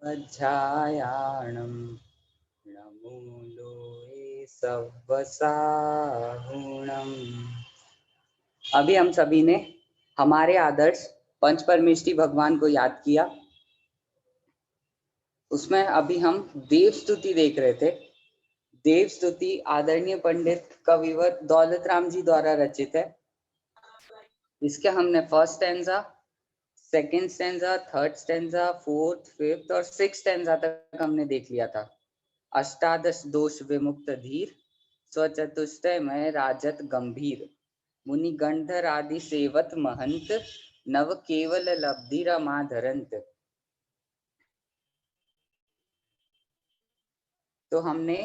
अध्यायाणं नमूलोए सव्वसाहुणम्। अभी हम सभी ने हमारे आदर्श पंच परमेष्टि भगवान को याद किया। उसमें अभी हम देव स्तुति देख रहे थे। देव स्तुति आदरणीय पंडित कविवर दौलत राम जी द्वारा रचित है। इसके हमने first stanza, second stanza, third stanza, fourth, fifth और सिक्स स्टैंजा तक हमने देख लिया था। अष्टादश दोष विमुक्त धीर, स्वचतुष्टयमय राजत गंभीर, मुनि गंधर आदि सेवत महंत, नव केवल लब्धि रमाधरंत। तो हमने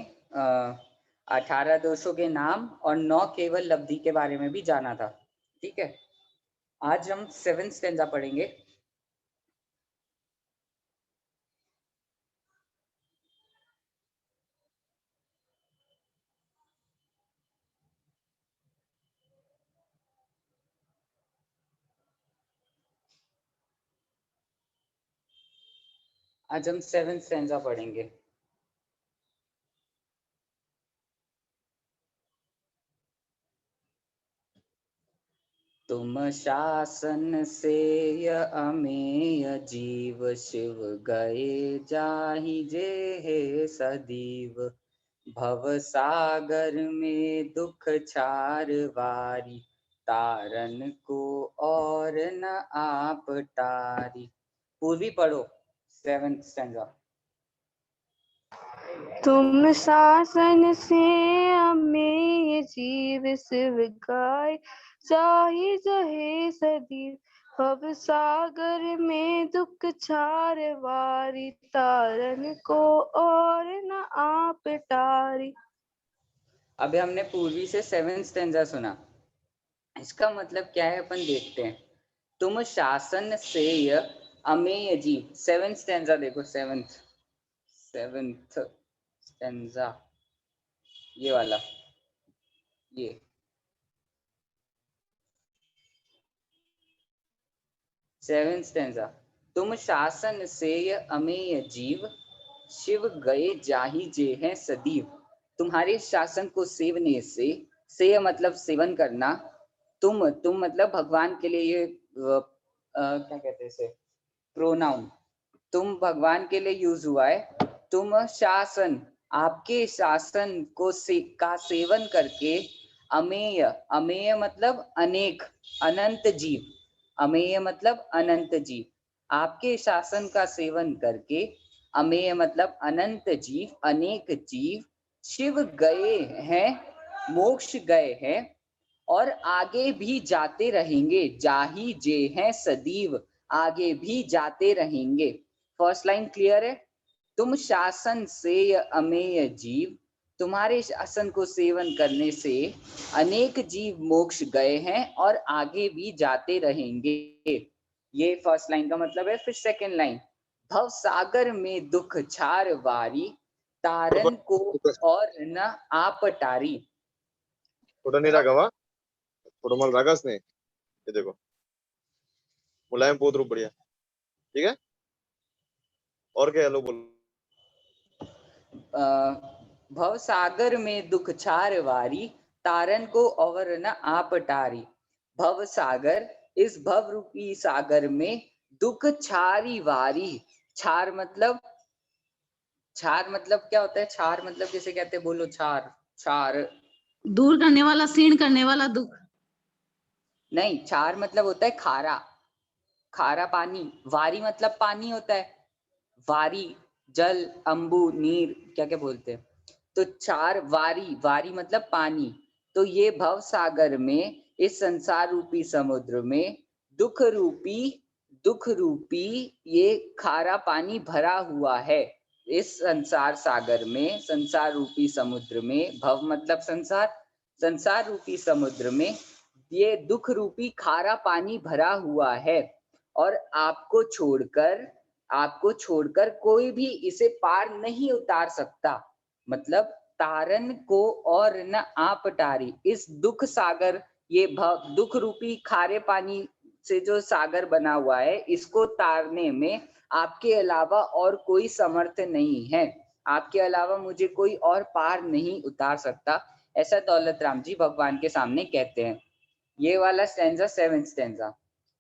18 दोषों के नाम और 9 केवल लब्धि के बारे में भी जाना था। ठीक है, आज हम 7th स्टैंजा पढ़ेंगे। आज हम 7th स्टैंजा पढ़ेंगे। तुम शासन से अमेय जीव, शिव गए जाहि जे हे सदीव, भव सागर में दुख छार वारी, तारन को और न आप टारी। पूर्वी पढ़ो 7th स्टैंजा। तुम शासन से अमेय जीव, शिव गाय जाहि जहे सदीव, भव सागर में दुख छार वारी, तारन को और न आप टारी। अभी हमने पूर्वी से 7th स्टैंजा सुना। इसका मतलब क्या है अपन देखते हैं। तुम शासन से अमेय जीव, 7th स्टैंजा देखो। 7th स्टैंजा, ये वाला, ये 7th स्टैंजा। तुम शासन से अमेय जीव, शिव गए जाहि जे हैं सदीव। तुम्हारे शासन को सेवने से मतलब सेवन करना। तुम मतलब भगवान के लिए ये क्या कहते हैं इसे, प्रोनाउन। तुम भगवान के लिए यूज हुआ है। तुम शासन, आपके शासन को का सेवन करके, अमेय, अमेय मतलब अनेक, अनंत जीव, अमेय मतलब अनंत जीव, आपके शासन का सेवन करके, अमेय मतलब अनंत जीव, अनेक जीव शिव गए हैं, मोक्ष गए हैं और आगे भी जाते रहेंगे। जाहि जे हैं सदीव, आगे भी जाते रहेंगे। फर्स्ट लाइन क्लियर है। तुम शासन से अमेय जीव, तुम्हारे शासन को सेवन करने से अनेक जीव मोक्ष गए हैं और आगे भी जाते रहेंगे। ये फर्स्ट लाइन का मतलब है। फिर सेकंड लाइन, भव सागर में दुख छार वारी, तारन को और न आप टारी। थोड़ा नहीं रागा, थोड़ा माल रागास नहीं, ये देखो मुलायम बहुत रूप बढ़िया। ठीक है, और क्या हेलो बोलो। भव सागर में दुख छार वारी, तारन को और न आप टारी। भव सागर, इस भव रूपी सागर में दुख छारी वारी। छार मतलब, छार मतलब क्या होता है? छार मतलब जैसे कहते हैं, बोलो छार। छार दूर करने वाला, क्षीण करने वाला दुख नहीं, छार मतलब होता है खारा, खारा पानी। वारी मतलब पानी होता है, वारी जल, अंबु, नीर, क्या क्या बोलते हैं। तो चार वारी, वारी मतलब पानी। तो ये भव सागर में, इस संसार रूपी समुद्र में दुख रूपी ये खारा पानी भरा हुआ है। इस संसार सागर में, संसार रूपी समुद्र में, भव मतलब संसार, संसार रूपी समुद्र में ये दुख रूपी खारा पानी भरा हुआ है और आपको छोड़कर कोई भी इसे पार नहीं उतार सकता। मतलब तारन को और न आप टारी, इस दुख सागर, ये दुख रूपी खारे पानी से जो सागर बना हुआ है, इसको तारने में आपके अलावा और कोई समर्थ नहीं है। आपके अलावा मुझे कोई और पार नहीं उतार सकता, ऐसा दौलत राम जी भगवान के सामने कहते हैं। ये वाला स्टैंजा 7th स्टैंजा।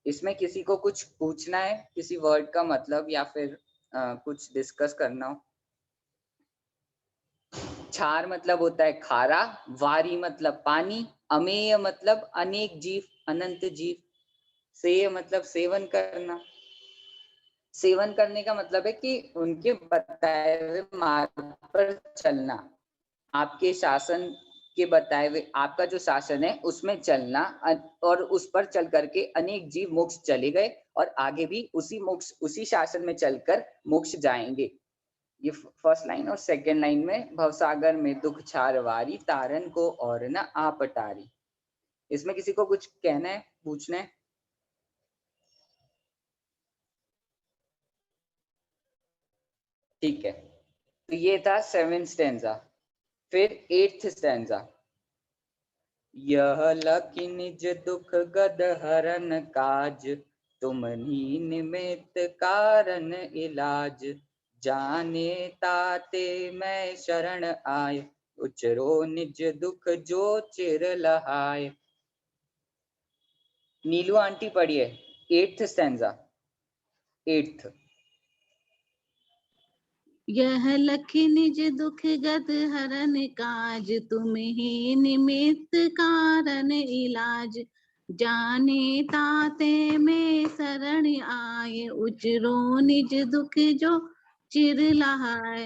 इसमें किसी को कुछ पूछना है, किसी वर्ड का मतलब, या फिर कुछ डिस्कस करना हो? क्षार मतलब होता है खारा, वारी मतलब पानी, अमेय मतलब अनेक जीव, अनंत जीव, सेय मतलब सेवन करना। सेवन करने का मतलब है कि उनके बताए हुए मार्ग पर चलना, आपके शासन के बताए हुए, आपका जो शासन है उसमें चलना, और उस पर चल करके अनेक जीव मोक्ष चले गए और आगे भी उसी मोक्ष, उसी शासन में चलकर मोक्ष जाएंगे। ये फर्स्ट लाइन। और सेकंड लाइन में भवसागर में दुख छार वारी, तारन को और न आप टारी। इसमें किसी को कुछ कहना है, पूछना है? ठीक है, तो ये था 7th स्टैंजा। फिर 8th स्टैंजा। यह लखि निज दुख गद हरन काज, तुमहि निमित्त कारण इलाज, जाने ताते मैं शरण आय, उचरो निज दुख जो चिर लहाय। नीलू आंटी पढ़िए 8th स्टैंजा। 8th। यह लखि निज दुख गद हरन काज, तुम ही निमित्त कारण इलाज, जाने ताते में शरण आए, उचरो निज दुख जो चिर लहाय।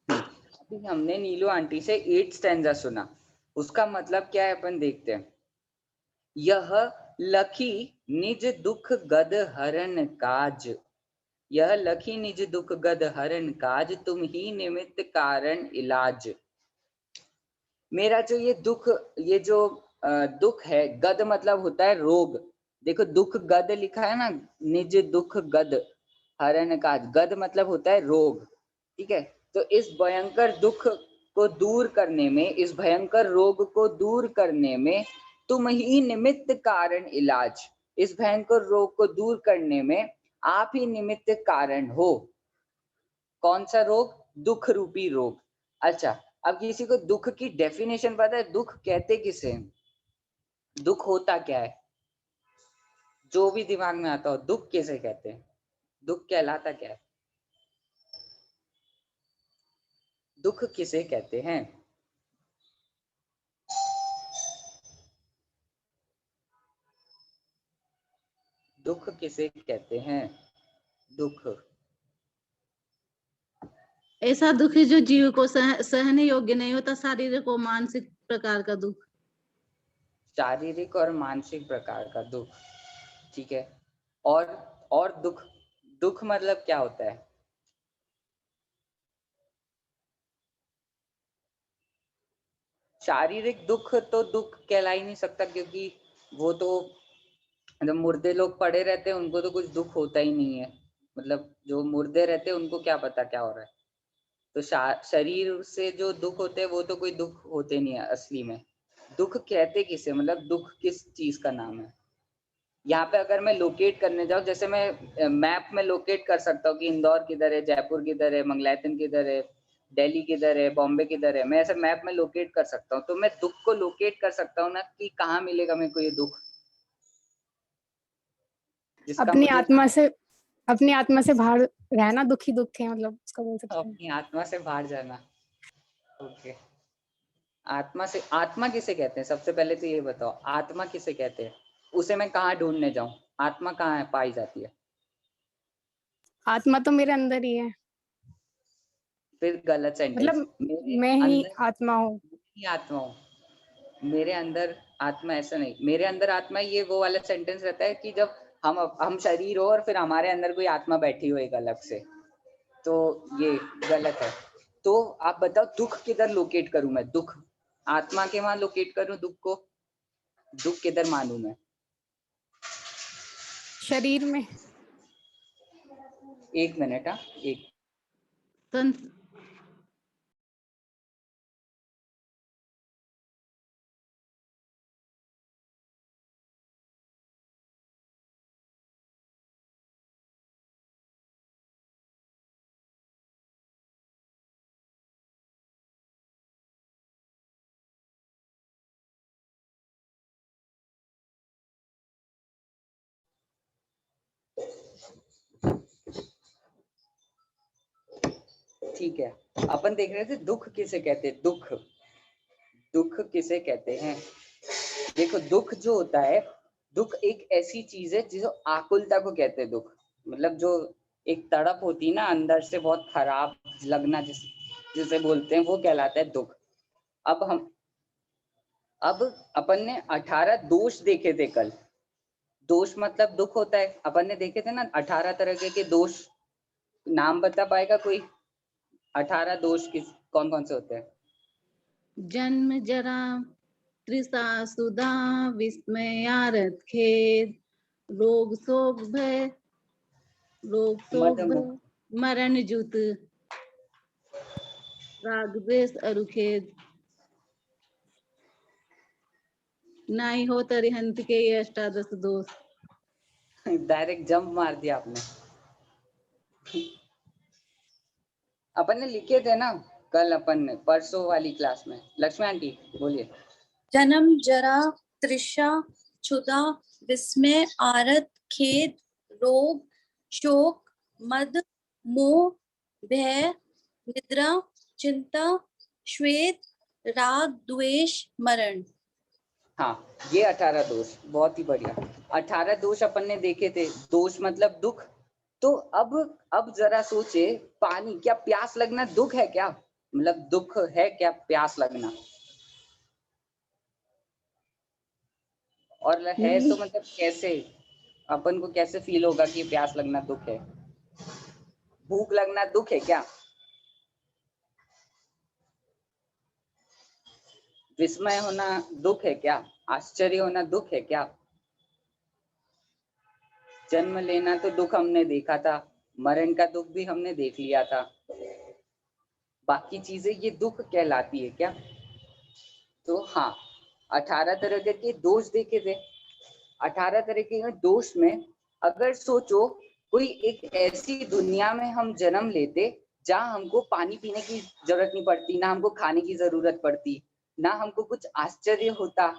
अभी हमने नीलू आंटी से 8th स्टैंजा सुना, उसका मतलब क्या है अपन देखते हैं। यह लखी निज दुख गद हरन काज, यह लखी निज दुख गद हरन काज, तुम ही निमित्त कारण इलाज। मेरा जो ये दुख, ये जो दुख है, गद मतलब होता है रोग। देखो दुख गद लिखा है ना, निज दुख गद हरन काज, गद मतलब होता है रोग। ठीक है, तो इस भयंकर दुख को दूर करने में, इस भयंकर रोग को दूर करने में तुम ही निमित्त कारण इलाज, इस भयंकर रोग को दूर करने में आप ही निमित्त कारण हो। कौन सा रोग? दुख रूपी रोग। अच्छा, अब किसी को दुख की डेफिनेशन पता है? दुख कहते किसे? दुख होता क्या है? जो भी दिमाग में आता हो, दुख किसे कहते हैं? दुख कहलाता क्या है? दुख किसे कहते हैं? दुख किसे कहते हैं? दुख ऐसा दुख जो जीव को सहने योग्य नहीं होता, शारीरिक और मानसिक प्रकार का दुख। शारीरिक और मानसिक प्रकार का दुख। ठीक है, और दुख, दुख मतलब क्या होता है? शारीरिक दुख तो दुख कहला ही नहीं सकता, क्योंकि वो तो जब मुर्दे लोग पड़े रहते हैं उनको तो कुछ दुख होता ही नहीं है। मतलब जो मुर्दे रहते हैं उनको क्या पता क्या हो रहा है। तो शरीर से जो दुख होते हैं वो तो कोई दुख होते नहीं है असली में। दुख कहते किसे, मतलब दुख किस चीज का नाम है? यहाँ पे अगर मैं लोकेट करने जाऊँ, जैसे मैं मैप में लोकेट कर सकता हूँ कि इंदौर किधर है, जयपुर किधर है, मंगलायतन किधर है, दिल्ली किधर है, बॉम्बे किधर है, मैं ऐसे मैप में लोकेट कर सकता हूँ। तो मैं दुख को लोकेट कर सकता हूँ ना, कि कहाँ मिलेगा मेरे को ये दुख, जिसका अपनी मुझे आत्मा से, अपनी आत्मा से बाहर रहना दुखी दुख है, मतलब उसका बोल सकते हैं। अपनी आत्मा से बाहर जाना। ओके, आत्मा से, आत्मा किसे कहते हैं? सबसे पहले तो ये बताओ, आत्मा किसे कहते हैं? उसे मैं कहाँ ढूंढने जाऊं? आत्मा कहाँ है पाई जाती है? आत्मा तो मेरे अंदर ही है, फिर गलत सेंटेंस। मतलब मेरे मैं ही अंदर आत्मा हूँ। ही आत्मा हूँ, मेरे अंदर आत्मा, ऐसा नहीं। मेरे अंदर आत्मा, ये वो वाला सेंटेंस रहता है कि जब हम शरीर हो और फिर हमारे अंदर कोई आत्मा बैठी हो एक अलग से, तो ये गलत है। तो आप बताओ दुख किधर लोकेट करूं मैं? दुख आत्मा के वहां लोकेट करूं दुख को? दुख किधर मानूं मैं? शरीर में। 1 मिनट, हाँ, एक। तन ठीक है, अपन देख रहे थे दुख किसे कहते हैं। दुख, दुख किसे कहते हैं। देखो दुख जो होता है, दुख एक ऐसी चीज है जिसे आकुलता को कहते हैं। दुख मतलब जो एक तड़प होती है ना अंदर से, बहुत खराब लगना, जिसे बोलते हैं, वो कहलाता है दुख। अब अपन ने 18 दोष देखे थे कल। दोष मतलब दुख होता है, अपन ने देखे थे ना 18 तरह के दोष। नाम बता पाएगा कोई? 18 दोष किस कौन कौन से होते हैं? जन्म जरा तृषा सुधा विस्मयारत खेद रोग शोक भय मदमुख, मरण जुत राग द्वेष अरुखेद नाई हो तरिहंत के ये अष्टादश दोष। डायरेक्ट जंप मार दिया आपने। अपन ने लिखे थे ना कल, अपन ने परसों वाली क्लास में। लक्ष्मी आंटी बोलिए। जन्म जरा तृषा क्षुधा विस्मय आरत खेद रोग शोक मद मोह भय निद्रा चिंता श्वेत राग द्वेष मरण। हाँ, ये 18 दोष, बहुत ही बढ़िया। 18 दोष अपन ने देखे थे। दोष मतलब दुख। तो अब जरा सोचे, पानी, क्या प्यास लगना दुख है क्या? मतलब दुख है क्या प्यास लगना? और है तो मतलब कैसे, अपन को कैसे फील होगा कि प्यास लगना दुख है? भूख लगना दुख है क्या? विस्मय होना दुख है क्या? आश्चर्य होना दुख है क्या? जन्म लेना तो दुख हमने देखा था, मरण का दुख भी हमने देख लिया था। बाकी चीजें ये दुख कहलाती है क्या? तो हाँ, 18 तरह के दोष देखे थे। 18 तरह के दोष में अगर सोचो, कोई एक ऐसी दुनिया में हम जन्म लेते जहाँ हमको पानी पीने की जरूरत नहीं पड़ती, ना हमको खाने की जरूरत पड़ती, ना हमको कुछ आश्चर्य होता।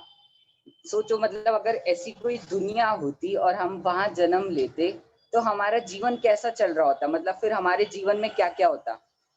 सोचो मतलब अगर ऐसी कोई दुनिया होती और हम वहां जन्म लेते, तो हमारा जीवन कैसा चल रहा होता? मतलब फिर हमारे जीवन में क्या क्या होता?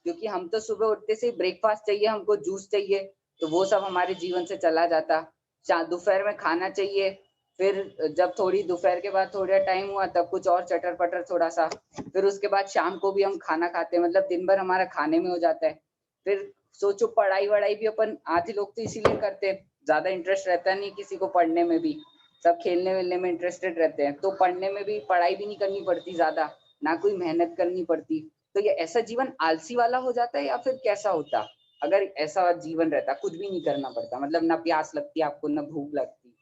क्योंकि हम तो सुबह उठते से ब्रेकफास्ट चाहिए, हमको जूस चाहिए, तो वो सब हमारे जीवन से चला जाता। दोपहर में खाना चाहिए, फिर जब थोड़ी दोपहर के बाद थोड़ा टाइम हुआ तब कुछ और चटर पटर थोड़ा सा, फिर उसके बाद शाम को भी हम खाना खाते हैं, मतलब दिन भर हमारा खाने में हो जाता है। फिर सोचो पढ़ाई वढ़ाई भी अपन, आधे लोग तो इसीलिए करते हैं, ज्यादा इंटरेस्ट रहता नहीं किसी को पढ़ने में भी, सब खेलने वेलने में इंटरेस्टेड रहते हैं, तो पढ़ने में भी पढ़ाई भी नहीं करनी पड़ती ज्यादा, ना कोई मेहनत करनी पड़ती। तो ये ऐसा जीवन आलसी वाला हो जाता है या फिर कैसा होता अगर ऐसा जीवन रहता, कुछ भी नहीं करना पड़ता, मतलब ना प्यास लगती आपको ना भूख लगती,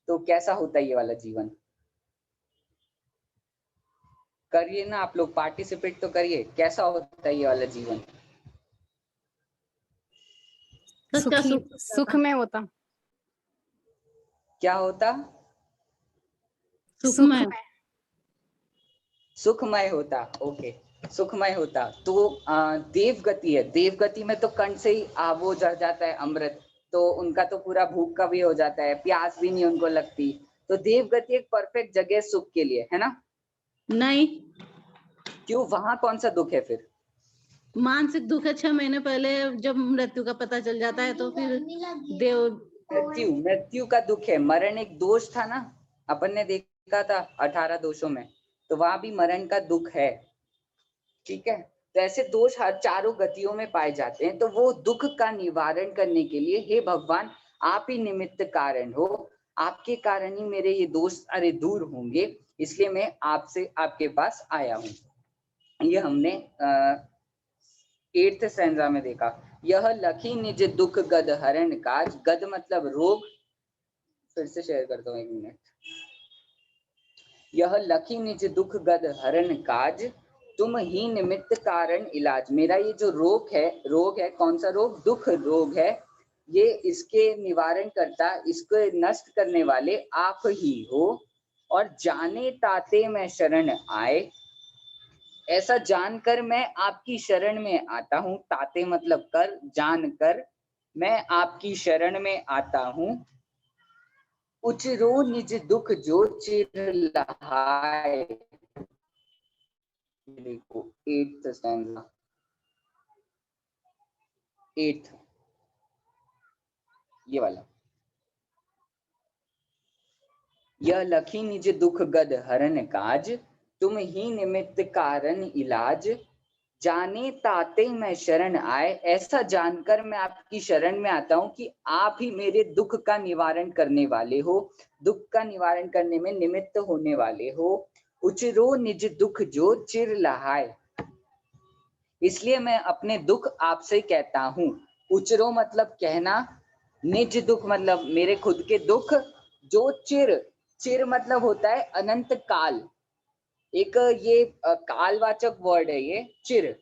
तो कैसा होता ये वाला जीवन? करिए ना आप लोग, पार्टिसिपेट तो करिए, कैसा होता है ये वाला जीवन? सच्चा सुखी सुख सुख में होता। क्या होता? सुख सुखमय में। सुखमय होता। ओके, सुखमय होता। तो देव गति है, देव गति में तो कण से ही वो जड़ जाता है अमृत, तो उनका तो पूरा भूख का भी हो जाता है, प्यास भी नहीं उनको लगती। तो देव गति एक परफेक्ट जगह सुख के लिए है ना? नहीं, क्यों, वहां कौन सा दुख है फिर? मानसिक दुख है। 6 महीने पहले जब मृत्यु का पता चल जाता है तो फिर देव मृत्यु का दुख है। मरण एक दोष था ना, अपन ने देखा था 18 दोषों में, तो वहां भी मरण का दुख है। ठीक है, तो ऐसे दोष हर चारों गतियों में पाए जाते हैं। तो वो दुख का निवारण करने के लिए, हे भगवान आप ही निमित्त कारण हो, आपके कारण ही मेरे ये दोष अरे दूर होंगे, इसलिए मैं आपसे आपके पास आया हूँ। ये हमने 8th स्टैंजा में देखा। यह लखी निज दुख गद हरण काज, गद मतलब रोग, फिर से शेयर करता हूँ 1 मिनट। यह लखी निज दुख गद हरण काज, तुम ही निमित्त कारण इलाज। मेरा ये जो रोग है कौन सा रोग? दुख रोग है। ये इसके निवारण करता, इसको नष्ट करने वाले आप ही हो। और जाने ताते मैं शरण आए, ऐसा जानकर मैं आपकी शरण में आता हूँ। ताते मतलब कर, जानकर मैं आपकी शरण में आता हूँ। उचरो निज दुख जो चिर लहाए। देखो 8th स्टैंजा, 8th, ये वाला। यह लखी निज दुख गद हरन काज, तुम ही निमित्त कारण इलाज, जाने ताते मैं शरण आए। ऐसा जानकर मैं आपकी शरण में आता हूं कि आप ही मेरे दुख का निवारण करने वाले हो, दुख का निवारण करने में निमित्त होने वाले हो। उचरो निज दुख जो चिर लहाय, इसलिए मैं अपने दुख आपसे कहता हूं। उचरो मतलब कहना, निज दुख मतलब मेरे खुद के दुख, जो चिर, चिर मतलब होता है अनंत काल, एक ये कालवाचक वर्ड है ये चिर।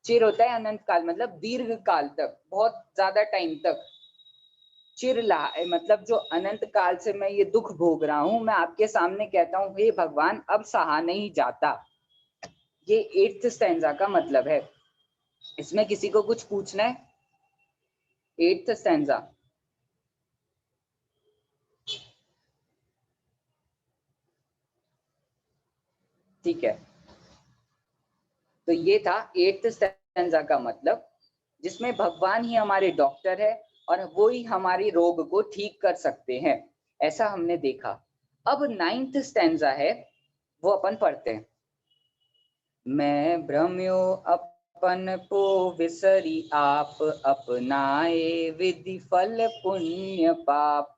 चिर होता है अनंत काल, मतलब दीर्घ काल तक, बहुत ज्यादा टाइम तक। चिर लाए मतलब जो अनंत काल से मैं ये दुख भोग रहा हूं, मैं आपके सामने कहता हूं हे भगवान अब सहा नहीं जाता। ये 8th स्टैंजा का मतलब है। इसमें किसी को कुछ पूछना है? 8th stanza. ठीक है, तो ये था 8th स्टैंजा का मतलब, जिसमें भगवान ही हमारे डॉक्टर है और वो ही हमारे रोग को ठीक कर सकते हैं, ऐसा हमने देखा। अब 9th स्टैंजा है, वो अपन पढ़ते हैं। मैं भ्रम्यो अपन को विसरी आप, अपनाए विधि फल पुण्य पाप,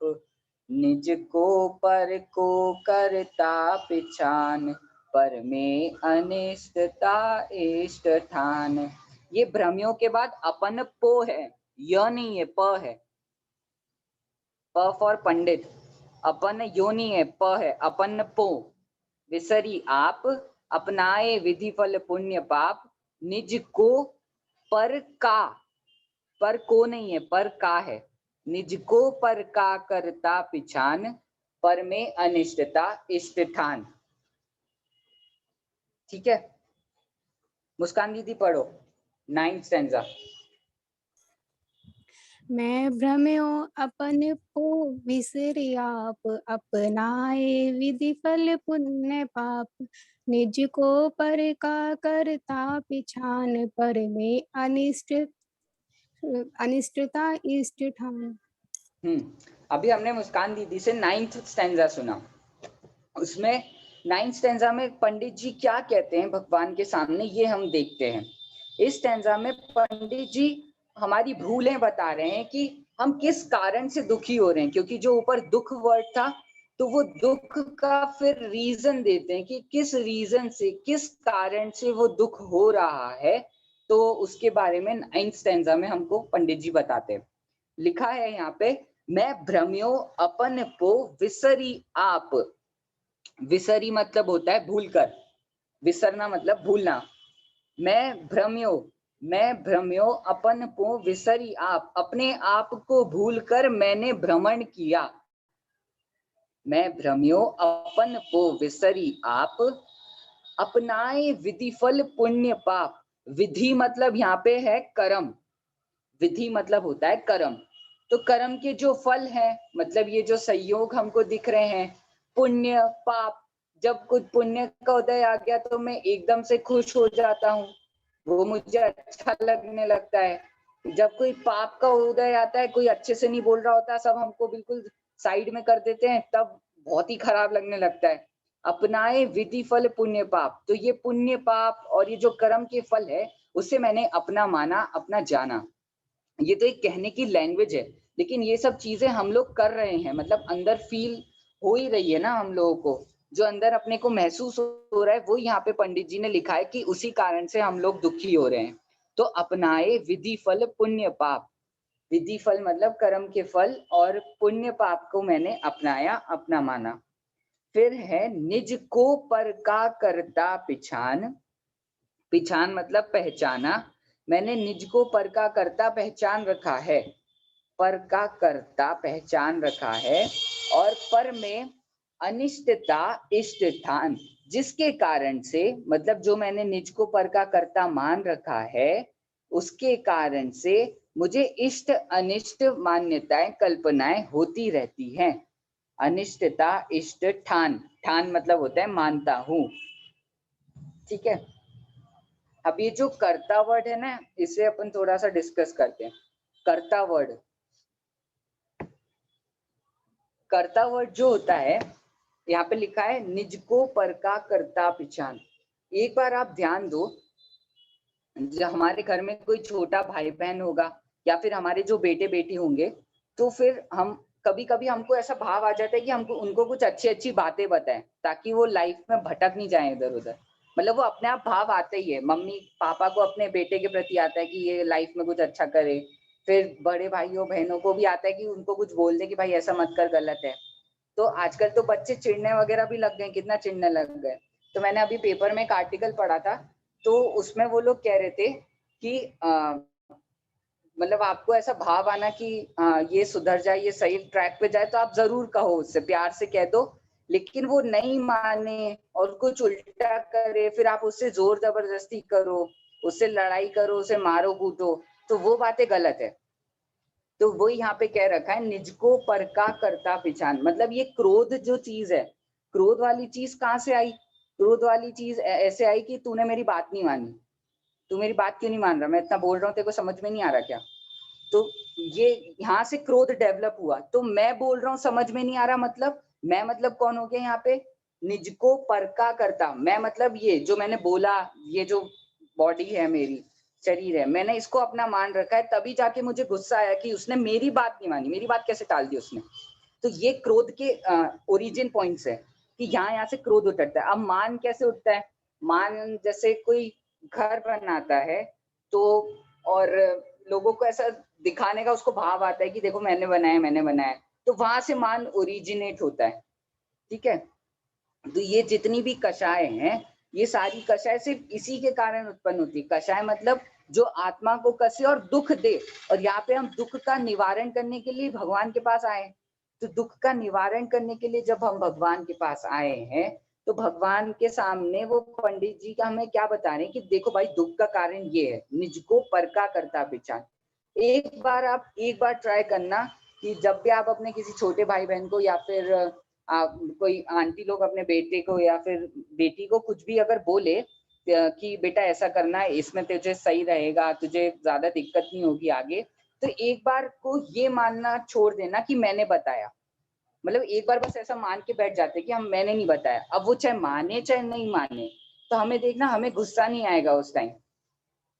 निज को पर को करता पिछान, पर में अनिष्टता इष्ट ठान। ये भ्रमियों के बाद अपन पो है, य नहीं है, प है। प फॉर पंडित, अपन यो नहीं है, प है, अपन पो। विसरी आप, अपनाए विधि फल पुण्य पाप, निज को पर का, पर को नहीं है, पर का है, निज को पर का करता पिछान, पर में अनिष्टता इष्ट ठान। ठीक है, मुस्कान दीदी पढ़ो 9th स्टैंजा। मैं भ्रम्यो अपन को विसरी आप, अपनाए विधि फल पुण्य पाप, निज को पर का करता पिछान, पर में अनिष्टता इष्ट ठान। अभी हमने मुस्कान दीदी से 9th स्टैंजा सुना। उसमें 9th स्टैंजा में पंडित जी क्या कहते हैं भगवान के सामने, ये हम देखते हैं। इस स्टैंजा में पंडित जी हमारी भूलें बता रहे हैं कि हम किस कारण से दुखी हो रहे हैं, क्योंकि जो ऊपर दुख वर्ड था, तो वो दुख का फिर रीजन देते हैं कि किस रीजन से, किस कारण से वो दुख हो रहा है। तो उसके बारे में 9th स्टैंजा में हमको पंडित जी बताते हैं। लिखा है यहाँ पे, मैं भ्रम्यो अपन को विसरी आप। विसरी मतलब होता है भूलकर, विसरना मतलब भूलना। मैं भ्रम्यो अपन को विसरी आप, अपने आप को भूलकर मैंने भ्रमण किया। मैं भ्रम्यो अपन को विसरी आप, अपनाए विधि फल पुण्य पाप। विधि मतलब यहाँ पे है कर्म, विधि मतलब होता है कर्म। तो कर्म के जो फल है, मतलब ये जो संयोग हमको दिख रहे हैं, पुण्य पाप, जब कुछ पुण्य का उदय आ गया तो मैं एकदम से खुश हो जाता हूँ, वो मुझे अच्छा लगने लगता है। जब कोई पाप का उदय आता है, कोई अच्छे से नहीं बोल रहा होता, सब हमको बिल्कुल साइड में कर देते हैं, तब बहुत ही खराब लगने लगता है। अपनाए विधि फल पुण्य पाप, तो ये पुण्य पाप और ये जो कर्म के फल है, उसे मैंने अपना माना, अपना जाना। ये तो एक कहने की लैंग्वेज है, लेकिन ये सब चीजें हम लोग कर रहे हैं, मतलब अंदर फील हो ही रही है ना हम लोगों को, जो अंदर अपने को महसूस हो रहा है, वो यहाँ पे पंडित जी ने लिखा है कि उसी कारण से हम लोग दुखी हो रहे हैं। तो अपनाए विधि फल पुण्य पाप, विधि फल मतलब कर्म के फल, और पुण्य पाप को मैंने अपनाया, अपना माना। फिर है निज को पर का करता पिछान। पिछान मतलब पहचाना, मैंने निज को पर का करता पहचान रखा है, पर का करता पहचान रखा है, और पर में अनिष्टता इष्ट ठान, जिसके कारण से, मतलब जो मैंने निज को पर का करता मान रखा है, उसके कारण से मुझे इष्ट अनिष्ट मान्यताएं, कल्पनाएं होती रहती हैं। अनिष्टता इष्ट ठान, ठान मतलब होता है मानता हूं। ठीक है, अब ये जो कर्ता वर्ड है ना, इसे अपन थोड़ा सा डिस्कस करते हैं। कर्ता वर्ड, कर्ता वर्ड जो होता है, यहाँ पे लिखा है निज को पर का कर्ता पहचान। एक बार आप ध्यान दो, जब हमारे घर में कोई छोटा भाई बहन होगा या फिर हमारे जो बेटे बेटी होंगे, तो फिर हम कभी कभी हमको ऐसा भाव आ जाता है कि हमको उनको कुछ अच्छी अच्छी बातें बताएं ताकि वो लाइफ में भटक नहीं जाए इधर उधर। मतलब वो अपने आप भाव आते ही है, मम्मी पापा को अपने बेटे के प्रति आता है कि ये लाइफ में कुछ अच्छा करे, फिर बड़े भाइयों बहनों को भी आता है कि उनको कुछ बोल दे कि भाई ऐसा मत कर, गलत है। तो आजकल तो बच्चे चिढ़ने वगैरह भी लग गए, कितना चिढ़ने लग गए। तो मैंने अभी पेपर में एक आर्टिकल पढ़ा था, तो उसमें वो लोग कह रहे थे कि मतलब आपको ऐसा भाव आना कि ये सुधर जाए, ये सही ट्रैक पे जाए, तो आप जरूर कहो, उससे प्यार से कह दो। लेकिन वो नहीं माने और कुछ उल्टा करे, फिर आप उससे जोर जबरदस्ती करो, उससे लड़ाई करो, उसे मारो कूटो, तो वो बातें गलत है। तो वो यहाँ पे कह रखा है निज को पर का कर्ता पहचान। मतलब ये क्रोध जो चीज है, क्रोध वाली चीज कहाँ से आई? क्रोध वाली चीज ऐसे आई कि तूने मेरी बात नहीं मानी, तू मेरी बात क्यों नहीं मान रहा, मैं इतना बोल रहा हूँ, तेरे को समझ में नहीं आ रहा क्या? तो ये यहाँ से क्रोध डेवलप हुआ। तो मैं बोल रहा हूँ समझ में नहीं आ रहा, मतलब मैं मतलब कौन हो गया यहाँ पे? निज को पर का करता। मैं मतलब ये जो मैंने बोला, ये जो बॉडी है मेरी, शरीर है, मैंने इसको अपना मान रखा है, तभी जाके मुझे गुस्सा आया कि उसने मेरी बात नहीं मानी, मेरी बात कैसे टाल दी उसने। तो ये क्रोध के ओरिजिन पॉइंट्स है कि यहाँ से क्रोध उठता है। अब मान कैसे उठता है? मान जैसे कोई घर बनाता है, तो और लोगों को ऐसा दिखाने का उसको भाव आता है कि देखो मैंने बनाया, मैंने बनाया, तो वहां से मान ओरिजिनेट होता है। ठीक है, तो ये जितनी भी कषाय हैं, ये सारी कषाय सिर्फ इसी के कारण उत्पन्न होती है। कषाय मतलब जो आत्मा को कसे और दुख दे, और यहाँ पे हम दुख का निवारण करने के लिए भगवान के पास आए। तो दुख का निवारण करने के लिए जब हम भगवान के पास आए हैं, तो भगवान के सामने वो पंडित जी का हमें क्या बता रहे हैं कि देखो भाई, दुख का कारण ये है, निज को पर का कर्ता पहचान। एक बार ट्राई करना कि जब भी आप अपने किसी छोटे भाई बहन को या फिर कोई आंटी लोग अपने बेटे को या फिर बेटी को कुछ भी अगर बोले कि बेटा ऐसा करना है, इसमें तुझे सही रहेगा, तुझे ज्यादा दिक्कत नहीं होगी आगे, तो एक बार को ये मानना छोड़ देना कि मैंने बताया। मतलब एक बार बस ऐसा मान के बैठ जाते कि हम मैंने नहीं बताया। अब वो चाहे माने चाहे नहीं माने, तो हमें देखना, हमें गुस्सा नहीं आएगा उस टाइम,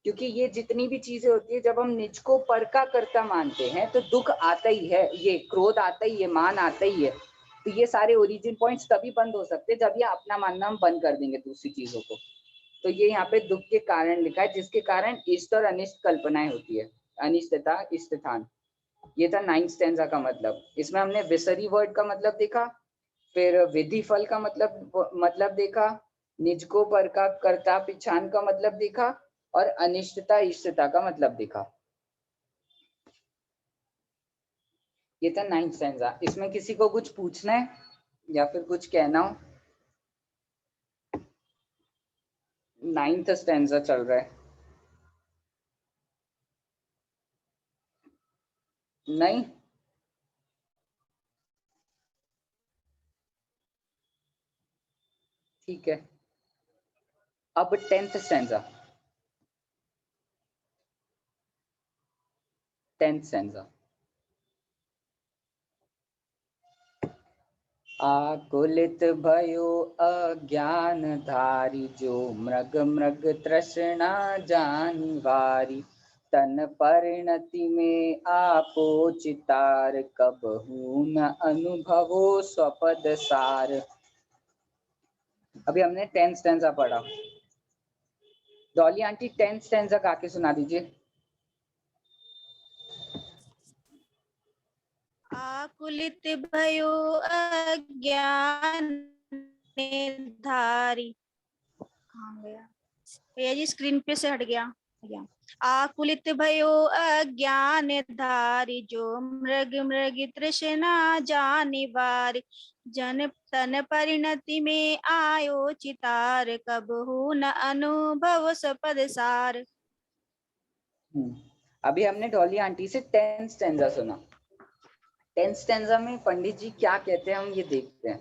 क्योंकि ये जितनी भी चीजें होती है, जब हम निज को पर का कर्ता मानते हैं तो दुख आता ही है, ये क्रोध आता ही है, मान आता ही है। तो ये सारे ओरिजिन पॉइंट्स तभी बंद हो सकते हैं जब ये अपना मानना हम बंद कर देंगे दूसरी चीजों को। तो ये यहाँ पे दुख के कारण लिखा है, जिसके कारण इष्ट और अनिष्ट कल्पनाएं होती है, अनिष्ट तथा इष्टथान। ये था 9th स्टैंजा का मतलब। इसमें हमने विसरी वर्ड का मतलब देखा, फिर विधि फल का मतलब देखा, निज को पर का कर्ता पिछान का मतलब देखा, और अनिष्टता इष्टता का मतलब देखा। ये था 9th स्टैंजा। इसमें किसी को कुछ पूछना है या फिर कुछ कहना हो? 9th स्टैंजा चल रहा है। नहीं, ठीक है। अब 10th स्टैंजा। 10th stanza. आकुलित भयो अज्ञान धारी, जो मृग मृग तृष्णा जानिवारी, तन परिणति में आपो चितार, कबहू न अनुभवो स्वपद सार। अभी हमने 10th स्टैंजा पढ़ा। डॉली आंटी 10th स्टैंजा गा के सुना दीजिए। आकुलित भयो अज्ञान धारी, कहाँ गया भैया जी, स्क्रीन पे से हट गया। आकुलित भयो अज्ञान धारी, जो मृग मृग तृष्णा जानिवारी, जन तन परिणति में आयो चितार, कबहू न अनुभव सपद सार। अभी हमने डॉली आंटी से 10th स्टैंजा सुना। 10th स्टैंजा में पंडित जी क्या कहते हैं हम ये देखते हैं।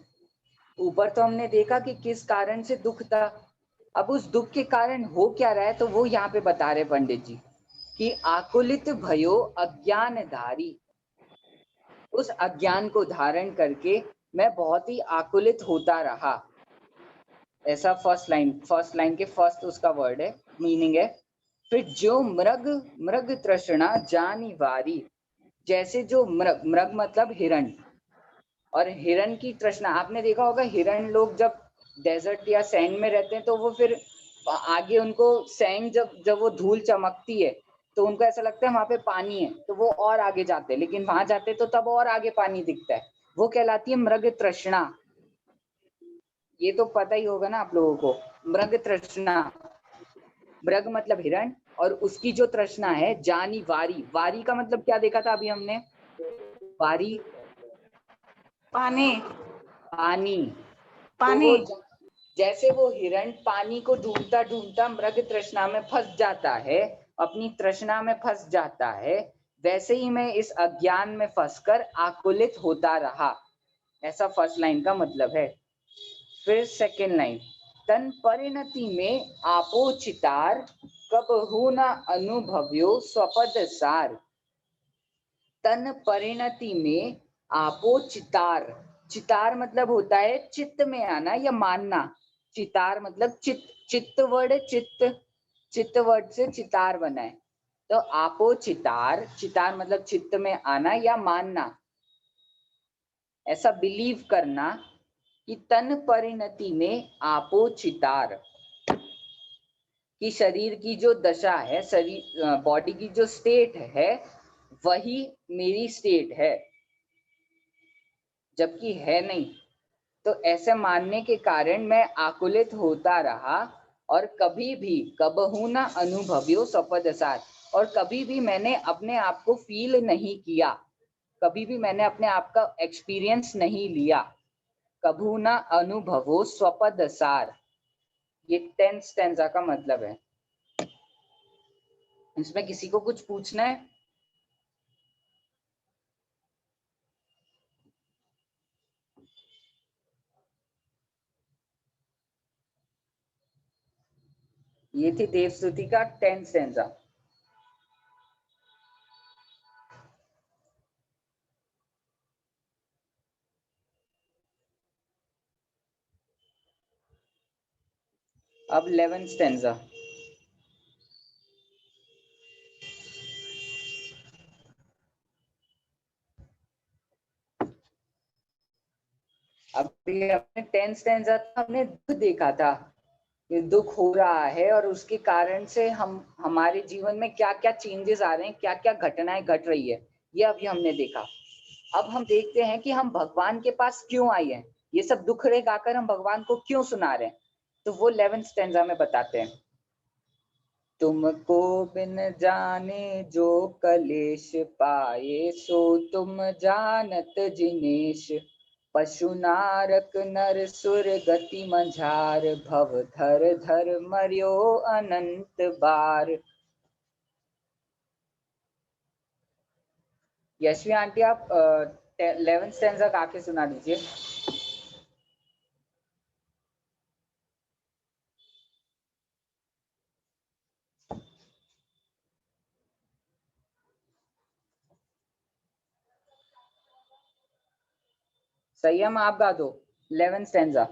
ऊपर तो हमने देखा कि किस कारण से दुख था। अब उस दुख के कारण हो क्या रहा है, तो वो यहाँ पे बता रहे पंडित जी कि आकुलित भयो अज्ञानधारी, उस अज्ञान को धारण करके मैं बहुत ही आकुलित होता रहा। ऐसा फर्स्ट लाइन के फर्स्ट उसका वर्ड है, मीनिंग है। फिर जो मृग मृग तृष्णा जानिवारी, जैसे जो मृग मतलब हिरण, और हिरण की तृष्णा, आपने देखा होगा हिरण लोग जब डेजर्ट या सैंड में रहते हैं तो वो फिर आगे उनको सैंड जब वो धूल चमकती है तो उनको ऐसा लगता है वहां पे पानी है, तो वो और आगे जाते हैं, लेकिन वहां जाते तो तब और आगे पानी दिखता है, वो कहलाती है मृग तृष्णा। ये तो पता ही होगा ना आप लोगों को, मृग तृष्णा, मृग मतलब हिरण, और उसकी जो तृष्णा है जानी वारी, वारी का मतलब क्या देखा था अभी हमने, वारी पानी पानी, पानी तो जैसे वो हिरण पानी को ढूंढता ढूंढता मृग तृष्णा में फंस जाता है, अपनी तृष्णा में फंस जाता है, वैसे ही मैं इस अज्ञान में फंसकर आकुलित होता रहा। ऐसा फर्स्ट लाइन का मतलब है। फिर सेकेंड लाइन, तन परिणति में आपो चितार, कबहु न अनुभव्यो स्वपद सार। तन परिणति में आपो चितार, चितार मतलब होता है चित्त में आना या मानना, चितार मतलब चित्त वर्ड है, चित्त वर्ड से चितार बना है, तो आपो चितार, चितार मतलब चित्त में आना या मानना, ऐसा बिलीव करना कि तन परिणति में आपो चितार, कि शरीर की जो दशा है, शरीर बॉडी की जो स्टेट है वही मेरी स्टेट है, जबकि है नहीं। तो ऐसे मानने के कारण मैं आकुलित होता रहा, और कभी भी कबहु न अनुभव्यो स्वपदसार, और कभी भी मैंने अपने आप को फील नहीं किया, कभी भी मैंने अपने आप का एक्सपीरियंस नहीं लिया। कबहु न अनुभवो स्वपदसार, ये 10th स्टैंजा का मतलब है। इसमें किसी को कुछ पूछना है? ये थी देवस्तुति का 10th स्टैंजा। अब 11th स्टैंजा। अभी अपने 10th स्टैंजा हमने दुख देखा था, ये दुख हो रहा है और उसके कारण से हम हमारे जीवन में क्या क्या चेंजेस आ रहे हैं, क्या क्या घटनाएं घट रही है, ये अभी हमने देखा। अब हम देखते हैं कि हम भगवान के पास क्यों आए हैं, ये सब दुखड़े गाकर हम भगवान को क्यों सुना रहे हैं, तो वो 11th स्टैंजा में बताते हैं। तुमको बिन जाने जो कलेश पाए, सो तुम जानत जिनेश। पशु नारक नर सुर गति मझार, भव धर धर मर्यो अनंत बार। यशवी आंटी, आप 11th स्टैंजा गा के सुना दीजिए। संयम आप गा दो 11th स्टैंजा।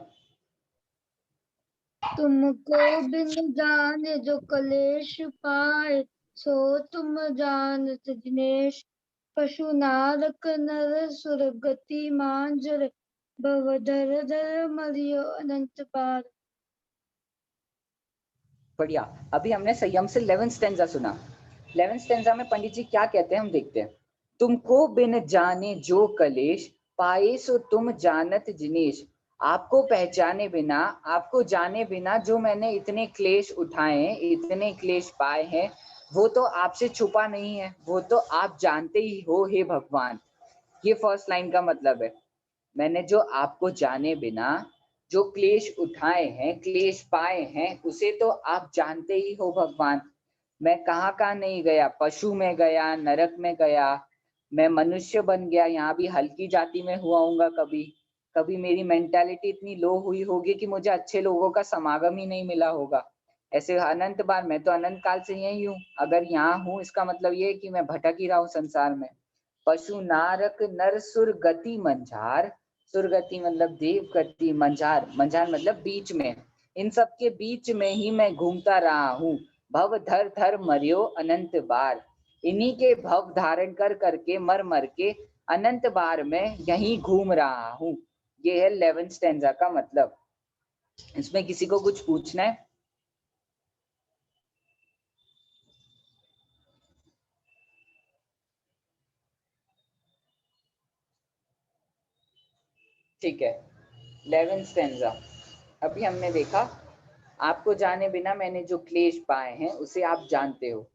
तुमको बिन जाने जो कलेश पाए, सो तुम जानत जिनेश। पशु नारक नर सुर गति मांजर, भव धर धर मरियो अनंत बार। बढ़िया। अभी हमने संयम से 11th स्टैंजा सुना। 11th स्टैंजा में पंडित जी क्या कहते हैं हम देखते हैं। तुमको बिन जाने जो कलेश पाए, सो तुम जानत जिनेश। आपको पहचाने बिना, आपको जाने बिना जो मैंने इतने क्लेश उठाए हैं, इतने क्लेश पाए हैं, वो तो आपसे छुपा नहीं है, वो तो आप जानते ही हो हे भगवान। ये फर्स्ट लाइन का मतलब है। मैंने जो आपको जाने बिना जो क्लेश उठाए हैं, क्लेश पाए हैं, उसे तो आप जानते ही हो भगवान। मैं कहाँ कहाँ नहीं गया, पशु में गया, नरक में गया, मैं मनुष्य बन गया, यहाँ भी हल्की जाति में हुआ हूँगा, कभी कभी मेरी मेंटालिटी इतनी लो हुई होगी कि मुझे अच्छे लोगों का समागम ही नहीं मिला होगा। ऐसे अनंत बार, मैं तो अनंत काल से यही हूँ, अगर यहाँ हूँ इसका मतलब ये है कि मैं भटक ही रहा हूँ संसार में। पशु नारक नर सुर गति मंझार, सुरगति मतलब देव गति, मंझार मंझार मतलब बीच में, इन सब के बीच में ही मैं घूमता रहा हूँ। भव धर धर मरियो अनंत बार, इन्हीं के भव धारण कर करके मर मर के अनंत बार में यहीं घूम रहा हूँ। ये है 11th स्टैंजा का मतलब। इसमें किसी को कुछ पूछना है? ठीक है, 11th स्टैंजा अभी हमने देखा, आपको जाने बिना मैंने जो क्लेश पाए हैं उसे आप जानते हो।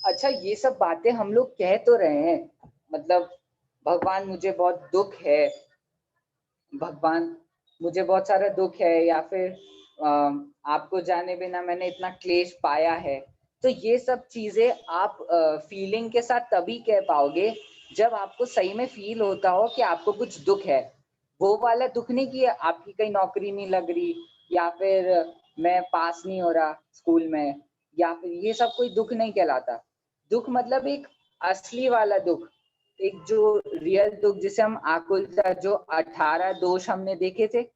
अच्छा, ये सब बातें हम लोग कह तो रहे हैं, मतलब भगवान मुझे बहुत दुख है, भगवान मुझे बहुत सारा दुख है, या फिर आपको जाने बिना मैंने इतना क्लेश पाया है। तो ये सब चीजें आप फीलिंग के साथ तभी कह पाओगे जब आपको सही में फील होता हो कि आपको कुछ दुख है। वो वाला दुख नहीं कि आपकी कहीं नौकरी नहीं लग रही, या फिर मैं पास नहीं हो रहा स्कूल में, या फिर ये सब कोई दुख नहीं कहलाता। दुख मतलब एक असली वाला दुख, एक जो रियल दुख जिसे हम आकुलता, जो 18 दोष हमने देखे थे,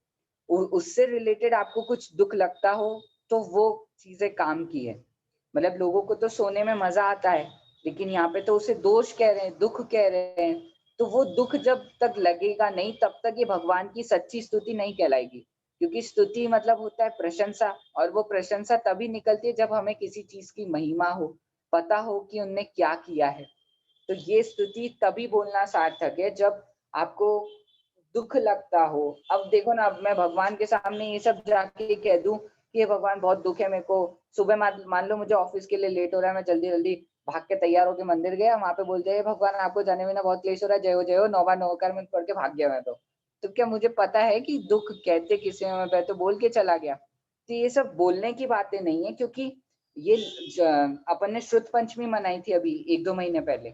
उससे रिलेटेड आपको कुछ दुख लगता हो तो वो चीजें काम की है। मतलब लोगों को तो सोने में मजा आता है, लेकिन यहाँ पे तो उसे दोष कह रहे हैं, दुख कह रहे हैं। तो वो दुख जब तक लगेगा नहीं तब तक ये भगवान की सच्ची स्तुति नहीं कहलाएगी, क्योंकि स्तुति मतलब होता है प्रशंसा, और वो प्रशंसा तभी निकलती है जब हमें किसी चीज की महिमा हो, पता हो कि उनने क्या किया है। तो ये स्तुति तभी बोलना सार्थक है जब आपको दुख लगता हो। अब देखो ना, अब मैं भगवान के सामने ये सब जाके कह दूं कि भगवान बहुत दुख है मेरे को, सुबह मान लो मुझे ऑफिस के लिए लेट हो रहा है, मैं जल्दी जल्दी भाग के तैयार होकर मंदिर गया, वहां पे बोलते हैं भगवान आपको जाने में ना बहुत क्लेश हो रहा है, जय हो नौवा नौकर में पढ़ के भाग गया मैं तो क्या मुझे पता है कि दुख कहते किसे में, मैं तो बोल के चला गया। तो ये सब बोलने की बातें नहीं है, क्योंकि ये अपन ने श्रुत पंचमी मनाई थी अभी 1-2 महीने पहले,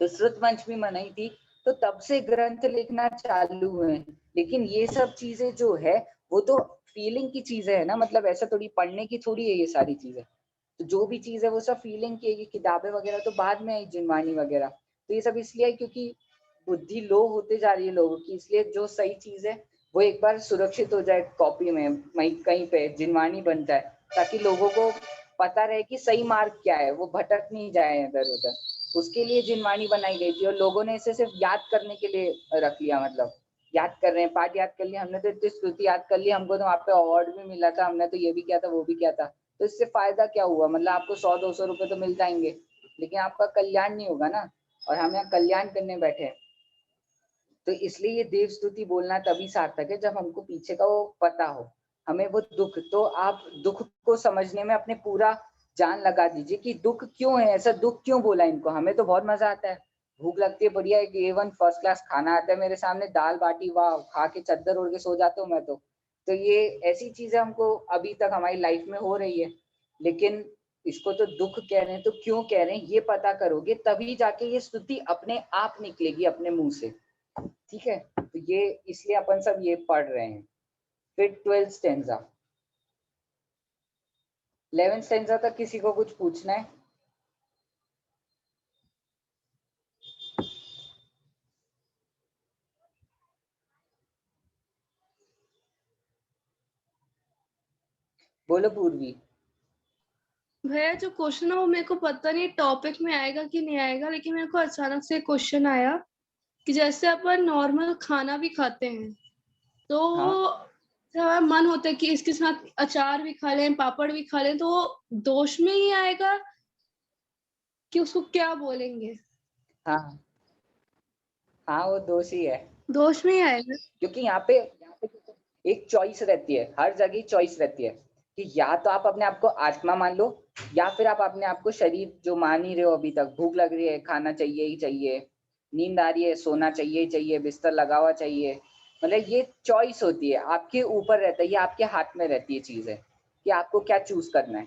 तो श्रुत पंचमी मनाई थी, तो तब से ग्रंथ लिखना चालू हुए। लेकिन ये सब चीजें जो है वो तो फीलिंग की चीजें है ना, मतलब ऐसा थोड़ी पढ़ने की थोड़ी है ये सारी चीजें। तो जो भी चीज है वो सब फीलिंग की है, ये किताबें वगैरह तो बाद में आई, जिनवानी वगैरह। तो ये सब इसलिए है क्योंकि बुद्धि लो होते जा रही है लोगों की, इसलिए जो सही चीज है वो एक बार सुरक्षित हो जाए कॉपी में, कहीं पे जिनवानी बन जाए, ताकि लोगों को पता रहे कि सही मार्ग क्या है, वो भटक नहीं जाए इधर उधर। उसके लिए जिनवानी बनाई गई थी, और लोगों ने इसे सिर्फ याद करने के लिए रख लिया, मतलब याद कर रहे हैं, पाठ याद कर लिया हमने, तो इतनी स्तुति याद कर ली, हमको तो वहाँ पे अवार्ड भी मिला था, हमने तो ये भी किया था वो भी किया था। तो इससे फायदा क्या हुआ? मतलब आपको 100-200 रुपए तो मिल जाएंगे, लेकिन आपका कल्याण नहीं होगा ना, और हम यहाँ कल्याण करने बैठे हैं। तो इसलिए ये देव स्तुति बोलना तभी सार्थक है जब हमको पीछे का वो पता हो, हमें वो दुख, तो आप दुख को समझने में अपने पूरा जान लगा दीजिए कि दुख क्यों है, ऐसा दुख क्यों बोला इनको। हमें तो बहुत मजा आता है, भूख लगती है, बढ़िया एक A1 फर्स्ट क्लास खाना आता है मेरे सामने, दाल बाटी, वाह, खा के चद्दर ओढ़ के सो जाता हूँ मैं तो ये ऐसी चीजें हमको अभी तक हमारी लाइफ में हो रही है। लेकिन इसको तो दुख कह रहे हैं, तो क्यों कह रहे हैं ये पता करोगे तभी जाके ये स्तुति अपने आप निकलेगी अपने मुंह से। ठीक है, तो ये इसलिए अपन सब ये पढ़ रहे हैं। फिर 12th स्टैंजा, 11th स्टैंजा तक किसी को कुछ पूछना है? बोलो पूर्वी। भैया जो क्वेश्चन है वो मेरे को पता नहीं टॉपिक में आएगा कि नहीं आएगा, लेकिन मेरे को अचानक से क्वेश्चन आया कि जैसे अपन नॉर्मल खाना भी खाते हैं तो हमारा मन होता है कि इसके साथ अचार भी खा लें, पापड़ भी खा लें, तो वो दोष में ही आएगा कि उसको क्या बोलेंगे? हाँ हाँ, वो दोष ही है, दोष में ही आएगा, क्योंकि यहाँ पे एक चॉइस रहती है, हर जगह चॉइस रहती है कि या तो आप अपने आप को आत्मा मान लो, या फिर आप अपने आप को शरीर जो मान ही रहे हो अभी तक। भूख लग रही है, खाना चाहिए ही चाहिए, नींद आ रही है, सोना चाहिए ही चाहिए, बिस्तर लगा हुआ चाहिए। मतलब ये चॉइस होती है, आपके ऊपर रहता है, ये आपके हाथ में रहती है चीज है कि आपको क्या चूज करना है।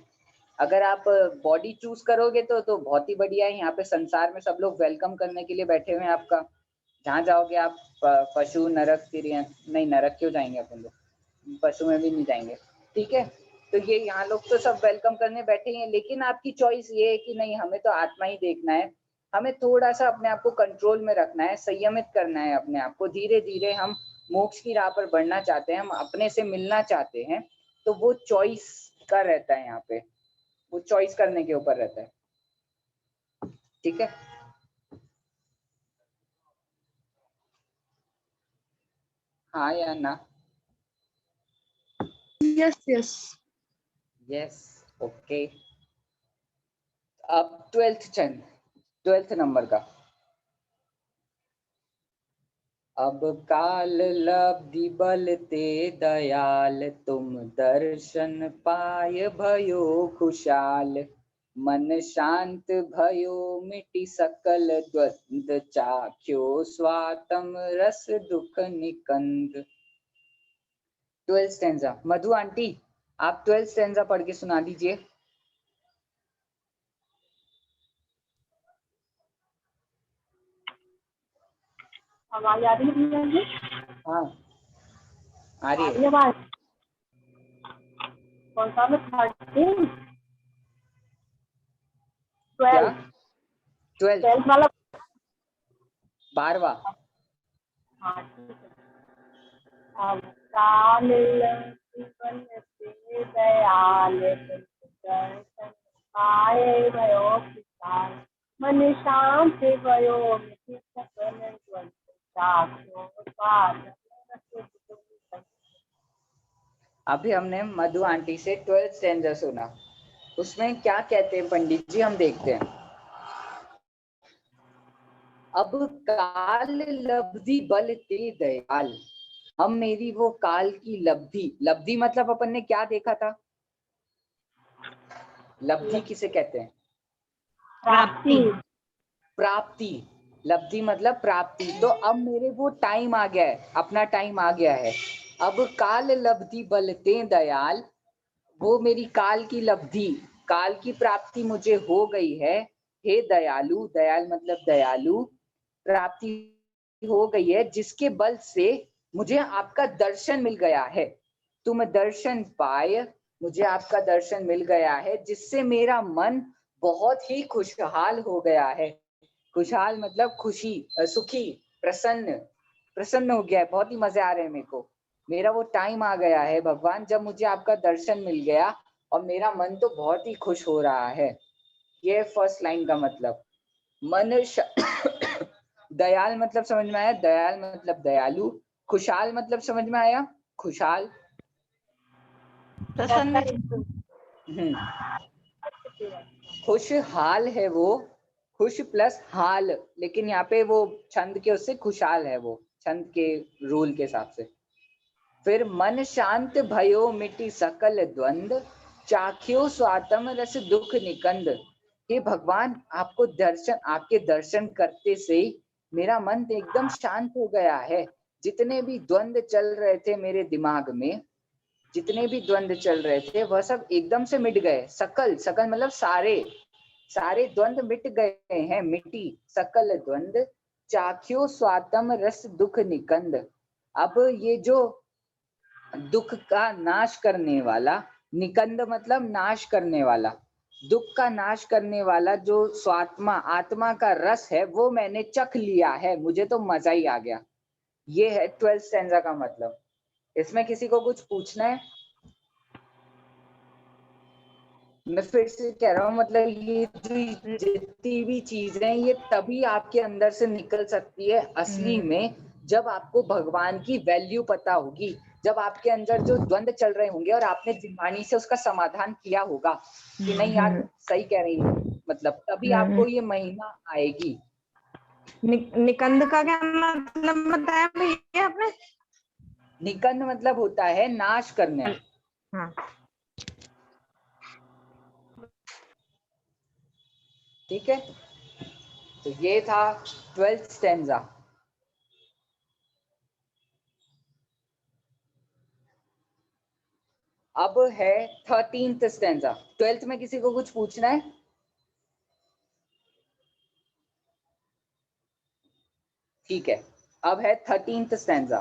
अगर आप बॉडी चूज करोगे तो बहुत ही बढ़िया है, यहाँ पे संसार में सब लोग वेलकम करने के लिए बैठे हुए हैं आपका। जहाँ जाओगे आप पशु नरक तिर्यन, नहीं नरक क्यों जाएंगे अपन लोग, पशु में भी नहीं जाएंगे, ठीक है। तो ये यहाँ लोग तो सब वेलकम करने बैठे हैं, लेकिन आपकी चॉइस ये है कि नहीं हमें तो आत्मा ही देखना है, हमें थोड़ा सा अपने आप को कंट्रोल में रखना है, संयमित करना है अपने आप को, धीरे धीरे हम मोक्ष की राह पर बढ़ना चाहते हैं, हम अपने से मिलना चाहते हैं, तो वो चॉइस का रहता है, यहाँ पे वो चॉइस करने के ऊपर रहता है, ठीक है। हाँ या ना? Yes yes. Yes, okay. अब 12th नंबर का। अब काल लब्धि बल ते दयाल, तुम दर्शन पाय भयो खुशाल, मन शांत भयो मिटि सकल द्वंद, चाख्यो स्वातम रस दुख निकंद। 12th stanza. मधु आंटी आप 12th स्टैंजा पढ़ के सुना दीजिए। आवाज आ रही है? हाँ आ रही है। आवाज कौन सा में 13 क्या? 12 12th वाला? 12वां। हाँ ठीक है। अब काल लब्धि बल ते दयाल, तुम दर्शन पाए भयो खुशाल, मन शांत भयो मिटि सकल द्वंद, चाख्यो स्वातम रस दुख निकंद। अभी हमने मधु आंटी से 12th स्टैंजा सुना, उसमें क्या कहते हैं पंडित जी, हम देखते हैं। अब काल लब्धि बल ते दयाल, हम मेरी वो काल की लब्धि, लब्धि मतलब अपन ने क्या देखा था, लब्धि किसे कहते हैं? प्राप्ति। प्राप्ति, लब्धि मतलब प्राप्ति। तो अब मेरे वो टाइम आ गया है, अपना टाइम आ गया है। अब काल लब्धि बल ते दयाल, वो मेरी काल की लब्धि, काल की प्राप्ति मुझे हो गई है। हे दयालु, दयाल मतलब दयालु, प्राप्ति हो गई है जिसके बल से मुझे आपका दर्शन मिल गया है। तुम दर्शन पाए, मुझे आपका दर्शन मिल गया है, जिससे मेरा मन बहुत ही खुशहाल हो गया है। खुशहाल मतलब खुशी, सुखी, प्रसन्न, प्रसन्न हो गया है, बहुत ही मजे आ रहे हैं मेरे को। मेरा वो टाइम आ गया है भगवान जब मुझे आपका दर्शन मिल गया और मेरा मन तो बहुत ही खुश हो रहा है। ये फर्स्ट लाइन का मतलब। मन दयाल मतलब समझ में आया, दयाल मतलब दयालु। खुशहाल मतलब समझ में आया, खुशहाल, प्रसन्न। खुशहाल है वो, खुश प्लस हाल, लेकिन यहाँ पे वो छंद के उससे खुशहाल है, वो छंद के रूल के हिसाब से। फिर मन शांत भयो मिटि सकल द्वंद, चाख्यो स्वातम रस दुख निकंद। हे भगवान, आपको दर्शन, आपके दर्शन करते से मेरा मन एकदम शांत हो गया है। जितने भी द्वंद चल रहे थे मेरे दिमाग में, जितने भी द्वंद चल रहे थे वह सब एकदम से मिट गए। सकल, सकल मतलब सारे, सारे द्वंद मिट गए हैं, मिटी सकल द्वंद, चाख्यो स्वातम रस दुख निकंद। अब ये जो दुख का नाश करने वाला, निकंद मतलब नाश करने वाला, दुख का नाश करने वाला जो स्वात्मा, आत्मा का रस है, वो मैंने चख लिया है, मुझे तो मजा ही आ गया। ये है 12th स्टैंजा का मतलब। इसमें किसी को कुछ पूछना है? मैं फिर से कह रहा हूँ, मतलब ये जो जितनी भी चीजें हैं ये तभी आपके अंदर से निकल सकती है असली में, जब आपको भगवान की वैल्यू पता होगी, जब आपके अंदर जो द्वंद चल रहे होंगे और आपने जिह्वानी से उसका समाधान किया होगा कि नहीं यार सही कह रही है, मतलब तभी आपको ये महिमा आएगी। निकंद का क्या मतलब बताया भैया आपने? निकंद मतलब होता है नाश करने। हाँ। ठीक है, तो ये था 12th स्टैंजा। अब है 13th स्टैंजा। 12th में किसी को कुछ पूछना है? ठीक है, अब है 13th स्टैंजा।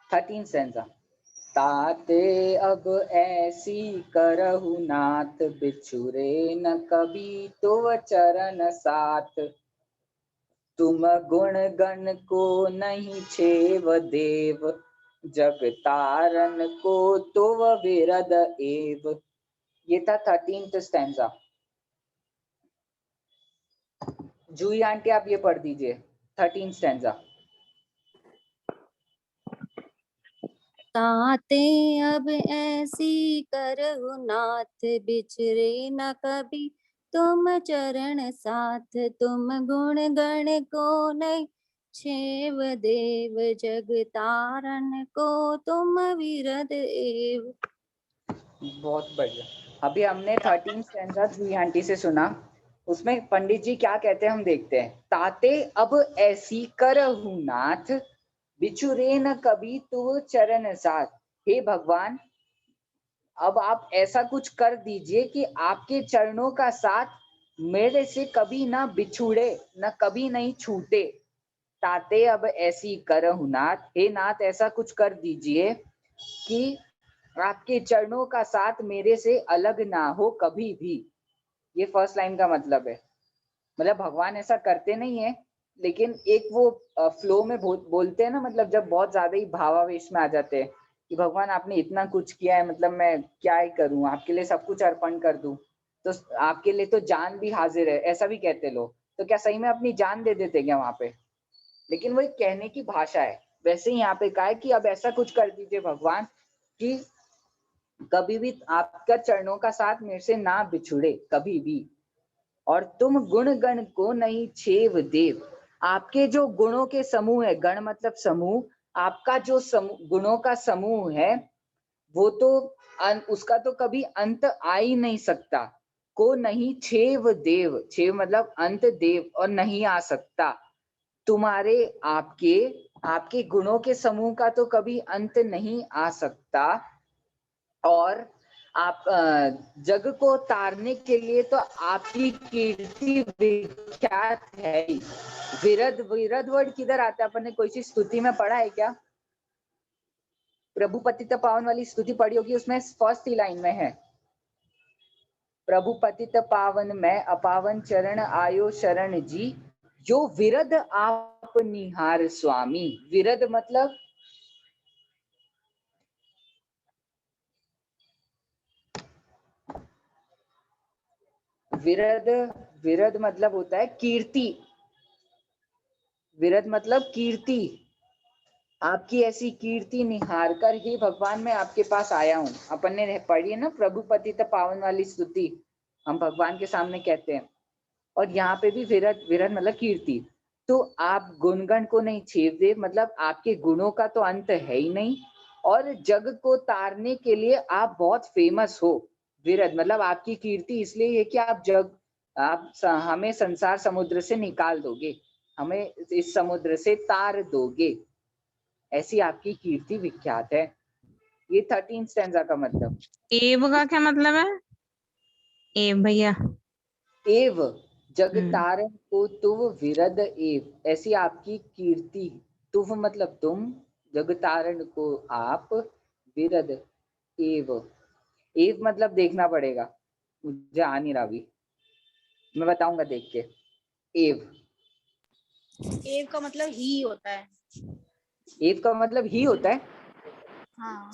13th stanza. ताते अब ऐसी करहु नाथ, बिछुरे न कभी तो चरण साथ। तुम गुण गण को नहीं छेव देव, जग तारन को तो विरद एव। ये था 13th स्टैंजा। जूही आंटी आप ये पढ़ दीजिए 13th स्टैंजा। ताते अब ऐसी करहु नाथ, बिछरे न कभी तुम चरण साथ। तुम गुण गण को नहीं छेव देव, जग तारन को तुम विरद एव। बहुत बढ़िया। अभी हमने 13th स्टैंजा जूही आंटी से सुना, उसमें पंडित जी क्या कहते हैं हम देखते हैं। ताते अब ऐसी करहु नाथ, बिछुरे न कभी तू चरण साथ। हे भगवान, अब आप ऐसा कुछ कर दीजिए कि आपके चरणों का साथ मेरे से कभी ना बिछुड़े, न कभी नहीं छूटे। ताते अब ऐसी करहु नाथ, हे नाथ ऐसा कुछ कर दीजिए कि आपके चरणों का साथ मेरे से अलग ना हो कभी भी। ये फर्स्ट लाइन का मतलब है। मतलब भगवान ऐसा करते नहीं है, लेकिन एक वो फ्लो में बोलते हैं ना, मतलब जब बहुत ज्यादा ही भावावेश में आ जाते हैं कि भगवान आपने इतना कुछ किया है, मतलब मैं क्या ही करूं, आपके लिए सब कुछ अर्पण कर दूं, तो आपके लिए तो जान भी हाजिर है, ऐसा भी कहते लोग। तो क्या सही में अपनी जान दे देते क्या वहां पे? लेकिन वो एक कहने की भाषा है। वैसे ही यहाँ पे कहा है कि अब ऐसा कुछ कर दीजिए भगवान कि कभी भी आपका चरणों का साथ मेरे से ना बिछुड़े कभी भी। और तुम गुण गण को नहीं छेव देव, आपके जो गुणों के समूह है, गण मतलब समूह, आपका जो गुणों का समूह है वो तो उसका तो कभी अंत आ ही नहीं सकता। को नहीं छेव देव, छेव मतलब अंत, देव और नहीं आ सकता। तुम्हारे आपके गुणों के समूह का तो कभी अंत नहीं आ सकता। और आप जग को तारने के लिए तो आपकी कीर्ति विख्यात है। विरद, विरद वर्ड किधर आता है? अपन ने कोई सी स्तुति में पढ़ा है क्या? प्रभु पतित पावन वाली स्तुति पढ़ी होगी, उसमें फर्स्ट ही लाइन में है, प्रभु पतित पावन मैं अपावन चरण आयो शरण जी, जो विरद आप निहार स्वामी। विरद मतलब विरद मतलब होता है कीर्ति। विरद मतलब कीर्ति। आपकी ऐसी कीर्ति निहार कर ही भगवान मैं आपके पास आया हूँ। अपन ने पढ़ी है ना प्रभु पतित पावन वाली स्तुति, हम भगवान के सामने कहते हैं। और यहाँ पे भी विरद, विरद मतलब कीर्ति। तो आप गुणगण को नहीं छेव देव, मतलब आपके गुणों का तो अंत है ही नहीं, और जग को तारने के लिए आप बहुत फेमस हो। विरद मतलब आपकी कीर्ति इसलिए है कि आप हमें संसार समुद्र से निकाल दोगे, हमें इस समुद्र से तार दोगे, ऐसी आपकी कीर्ति विख्यात है। ये 13 स्टैंजा का मतलब। एव का क्या मतलब है? एव भैया, एव जग तारण को तुव विरद एव, ऐसी आपकी कीर्ति। तुव मतलब तुम, जग तारण को आप, विरद एव। एव मतलब देखना पड़ेगा, मुझे आ नहीं रहा अभी, मैं बताऊंगा देख के। एव, एव का मतलब ही होता है। एव का मतलब ही होता है। हाँ,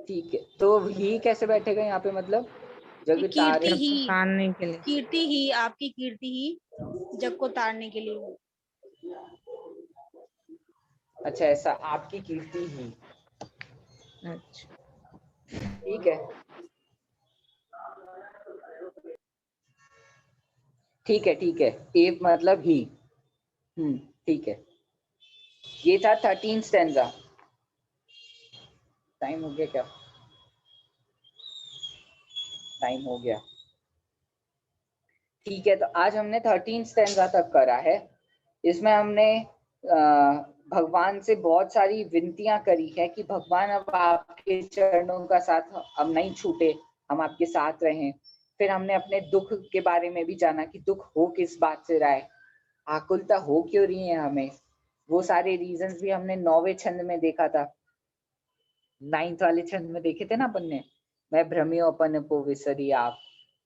ठीक है, तो ही कैसे बैठेगा यहाँ पे? मतलब जग कीर्ति तारण, ही, तारने के लिए। कीर्ति ही, आपकी कीर्ति ही जग को तारने के लिए। अच्छा ऐसा, आपकी कीर्ति ही, अच्छा, ठीक है ठीक है ठीक है। एव मतलब ही, ठीक है। ये था 13 स्टैंजा। टाइम हो गया क्या? टाइम हो गया, ठीक है। तो आज हमने 13 स्टैंजा तक करा है। इसमें हमने भगवान से बहुत सारी विनतियां करी है कि भगवान अब आपके चरणों का साथ अब नहीं छूटे, हम आपके साथ रहें। फिर हमने अपने दुख के बारे में भी जाना कि दुख हो किस बात से रहा है, आकुलता हो क्यों रही है हमें, वो सारे रीजंस भी हमने 9वें छंद में देखा था, 9th वाले छंद में देखे थे ना अपन ने, मैं भ्रमियो अपन को विसरी आप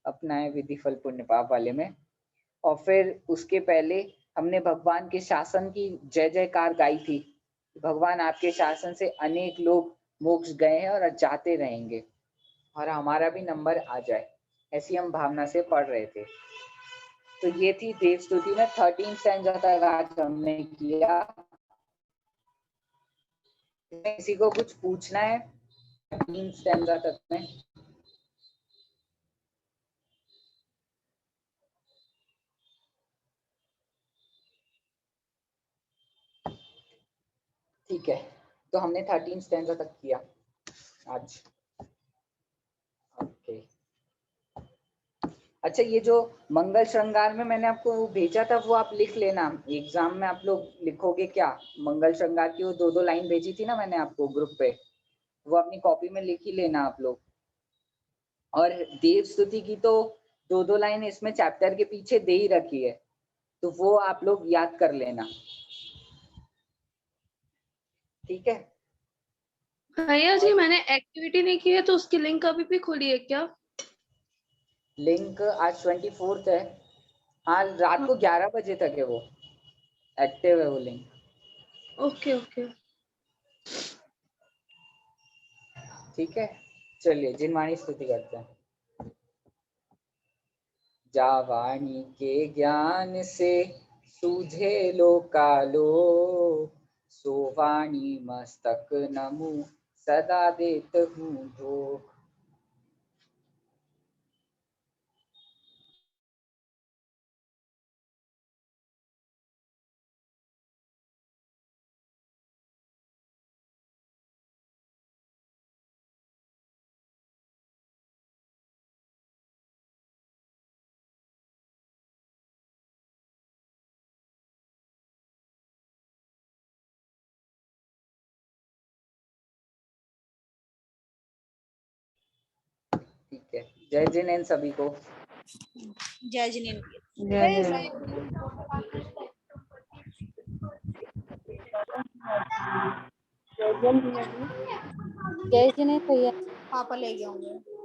अपनाए विधि फल पुण्य पाप वाले में। और फिर उसके पहले हमने भगवान के शासन की जय जयकार गाई थी, भगवान आपके शासन से अनेक लोग मोक्ष गए हैं और जाते रहेंगे और हमारा भी नंबर आ जाए, ऐसी हम भावना से पढ़ रहे थे। तो ये थी देव स्तुति में 13 स्टैंजा तक आज हमने किया। किसी को कुछ पूछना है 13 स्टैंजा तक में? ठीक है, तो हमने 13 स्टैंजा तक किया आज। ओके, अच्छा ये जो मंगल श्रृंगार में मैंने आपको भेजा था वो आप लिख लेना, एग्जाम में आप लोग लिखोगे क्या, मंगल श्रृंगार की वो 2-2 लाइन भेजी थी ना मैंने आपको ग्रुप पे, वो अपनी कॉपी में लिख ही लेना आप लोग। और देव स्तुति की तो 2-2 लाइन इसमें चैप्टर के पीछे दे ही रखी है, तो वो आप लोग याद कर लेना, ठीक है। भैया जी मैंने एक्टिविटी नहीं की है तो उसकी लिंक अभी भी खुली है क्या? लिंक आज 24 है, हाँ रात को 11 बजे तक है वो एक्टिव है वो लिंक। ओके ओके ठीक है, चलिए जिनवाणी स्तुति करते हैं। जावाणी के ज्ञान से सूझे लोकालो, सोवाणी मस्तक नमु सदा देत हूँ धोख। ठीक है, जय जिनेन्द्र सभी को। जय जिनेन्द्र। जय जय। जय जिनेन्द्र भैया। पापा ले गए होंगे।